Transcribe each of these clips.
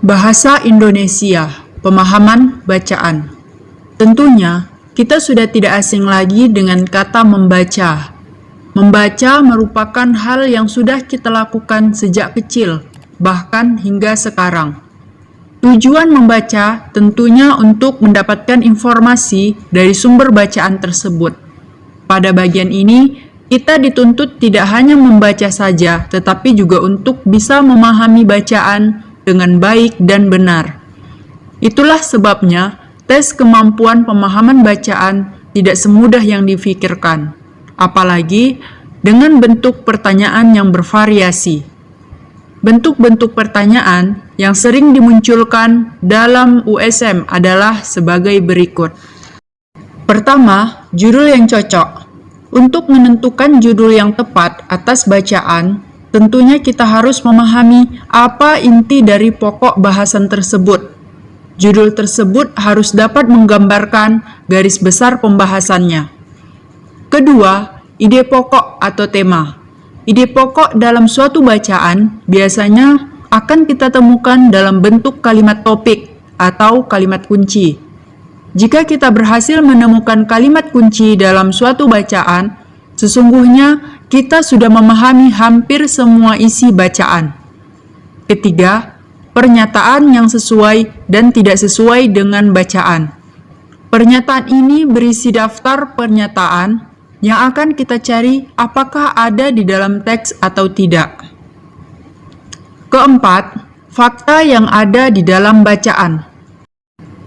Bahasa Indonesia, pemahaman bacaan. Tentunya, kita sudah tidak asing lagi dengan kata membaca. Membaca merupakan hal yang sudah kita lakukan sejak kecil, bahkan hingga sekarang. Tujuan membaca tentunya untuk mendapatkan informasi dari sumber bacaan tersebut. Pada bagian ini, kita dituntut tidak hanya membaca saja, tetapi juga untuk bisa memahami bacaan dengan baik dan benar. Itulah sebabnya tes kemampuan pemahaman bacaan tidak semudah yang difikirkan, apalagi dengan bentuk pertanyaan yang bervariasi. Bentuk-bentuk pertanyaan yang sering dimunculkan dalam USM adalah sebagai berikut. Pertama, judul yang cocok. Untuk menentukan judul yang tepat atas bacaan, tentunya kita harus memahami apa inti dari pokok bahasan tersebut. Judul tersebut harus dapat menggambarkan garis besar pembahasannya. Kedua, ide pokok atau tema. Ide pokok dalam suatu bacaan biasanya akan kita temukan dalam bentuk kalimat topik atau kalimat kunci. Jika kita berhasil menemukan kalimat kunci dalam suatu bacaan, sesungguhnya kita sudah memahami hampir semua isi bacaan. Ketiga, pernyataan yang sesuai dan tidak sesuai dengan bacaan. Pernyataan ini berisi daftar pernyataan yang akan kita cari apakah ada di dalam teks atau tidak. Keempat, fakta yang ada di dalam bacaan.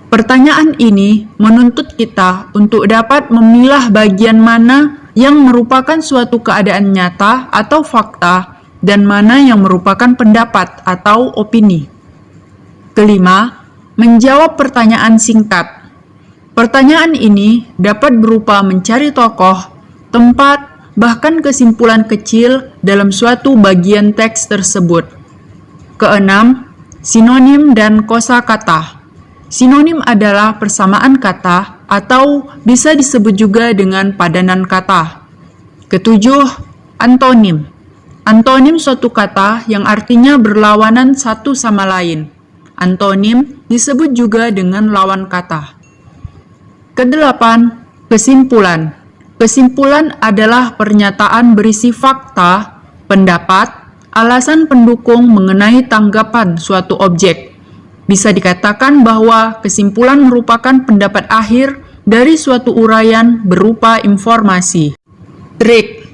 Pertanyaan ini menuntut kita untuk dapat memilah bagian mana yang merupakan suatu keadaan nyata atau fakta dan mana yang merupakan pendapat atau opini. Kelima, menjawab pertanyaan singkat. Pertanyaan ini dapat berupa mencari tokoh, tempat, bahkan kesimpulan kecil dalam suatu bagian teks tersebut. Keenam, sinonim dan kosakata. Sinonim adalah persamaan kata atau bisa disebut juga dengan padanan kata. Ketujuh, antonim. Antonim suatu kata yang artinya berlawanan satu sama lain. Antonim disebut juga dengan lawan kata. Kedelapan, kesimpulan. Kesimpulan adalah pernyataan berisi fakta, pendapat, alasan pendukung mengenai tanggapan suatu objek. Bisa dikatakan bahwa kesimpulan merupakan pendapat akhir dari suatu uraian berupa informasi. Trik.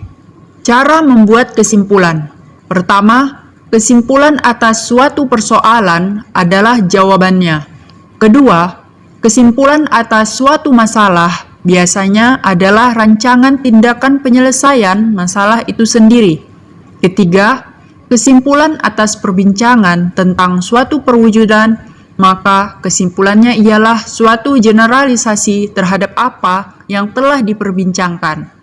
Cara membuat kesimpulan. Pertama, kesimpulan atas suatu persoalan adalah jawabannya. Kedua, kesimpulan atas suatu masalah biasanya adalah rancangan tindakan penyelesaian masalah itu sendiri. Ketiga, kesimpulan atas perbincangan tentang suatu perwujudan, maka kesimpulannya ialah suatu generalisasi terhadap apa yang telah diperbincangkan.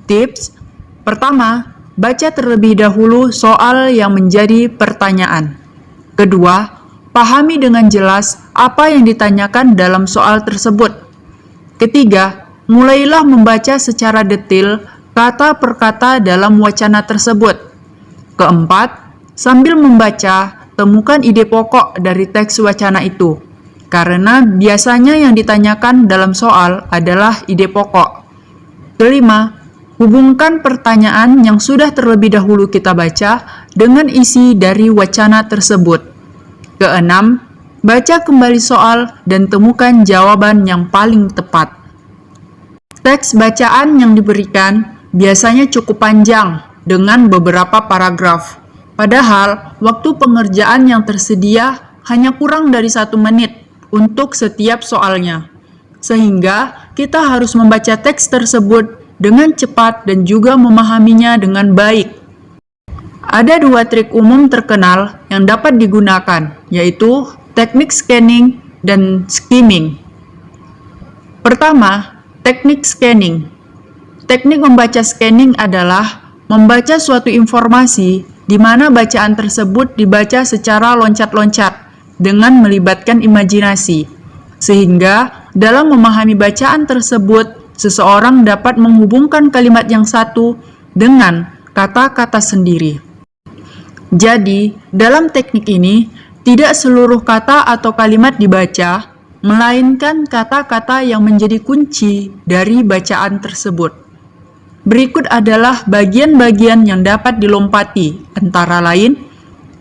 Tips. Pertama, baca terlebih dahulu soal yang menjadi pertanyaan. Kedua, pahami dengan jelas apa yang ditanyakan dalam soal tersebut. Ketiga, mulailah membaca secara detail kata per kata dalam wacana tersebut. Keempat, sambil membaca, temukan ide pokok dari teks wacana itu, karena biasanya yang ditanyakan dalam soal adalah ide pokok. Kelima, hubungkan pertanyaan yang sudah terlebih dahulu kita baca dengan isi dari wacana tersebut. Keenam, baca kembali soal dan temukan jawaban yang paling tepat. Teks bacaan yang diberikan biasanya cukup panjang dengan beberapa paragraf. Padahal, waktu pengerjaan yang tersedia hanya kurang dari 1 menit untuk setiap soalnya. Sehingga, kita harus membaca teks tersebut dengan cepat dan juga memahaminya dengan baik. Ada 2 trik umum terkenal yang dapat digunakan, yaitu teknik scanning dan skimming. Pertama, teknik scanning. Teknik membaca scanning adalah membaca suatu informasi di mana bacaan tersebut dibaca secara loncat-loncat dengan melibatkan imajinasi, sehingga dalam memahami bacaan tersebut, seseorang dapat menghubungkan kalimat yang satu dengan kata-kata sendiri. Jadi, dalam teknik ini, Tidak seluruh kata atau kalimat dibaca, melainkan kata-kata yang menjadi kunci dari bacaan tersebut. Berikut adalah bagian-bagian yang dapat dilompati, antara lain: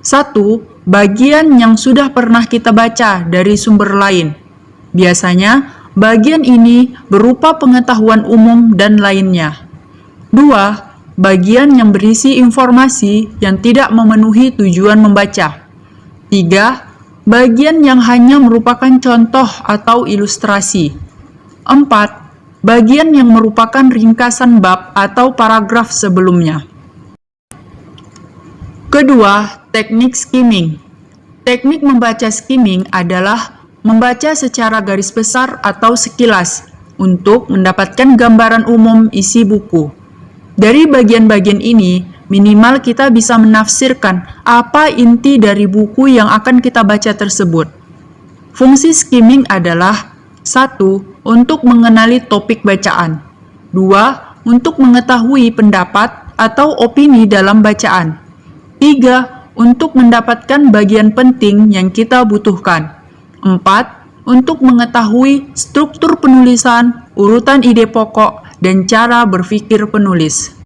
1. Bagian yang sudah pernah kita baca dari sumber lain. Biasanya, bagian ini berupa pengetahuan umum dan lainnya. 2. Bagian yang berisi informasi yang tidak memenuhi tujuan membaca. 3. Bagian yang hanya merupakan contoh atau ilustrasi. 4. Bagian yang merupakan ringkasan bab atau paragraf sebelumnya. Kedua, teknik skimming. Teknik membaca skimming adalah membaca secara garis besar atau sekilas untuk mendapatkan gambaran umum isi buku. Dari bagian-bagian ini, minimal kita bisa menafsirkan apa inti dari buku yang akan kita baca tersebut. Fungsi skimming adalah: 1. Untuk mengenali topik bacaan. 2. Untuk mengetahui pendapat atau opini dalam bacaan. 3. Untuk mendapatkan bagian penting yang kita butuhkan. 4. Untuk mengetahui struktur penulisan, urutan ide pokok, dan cara berpikir penulis.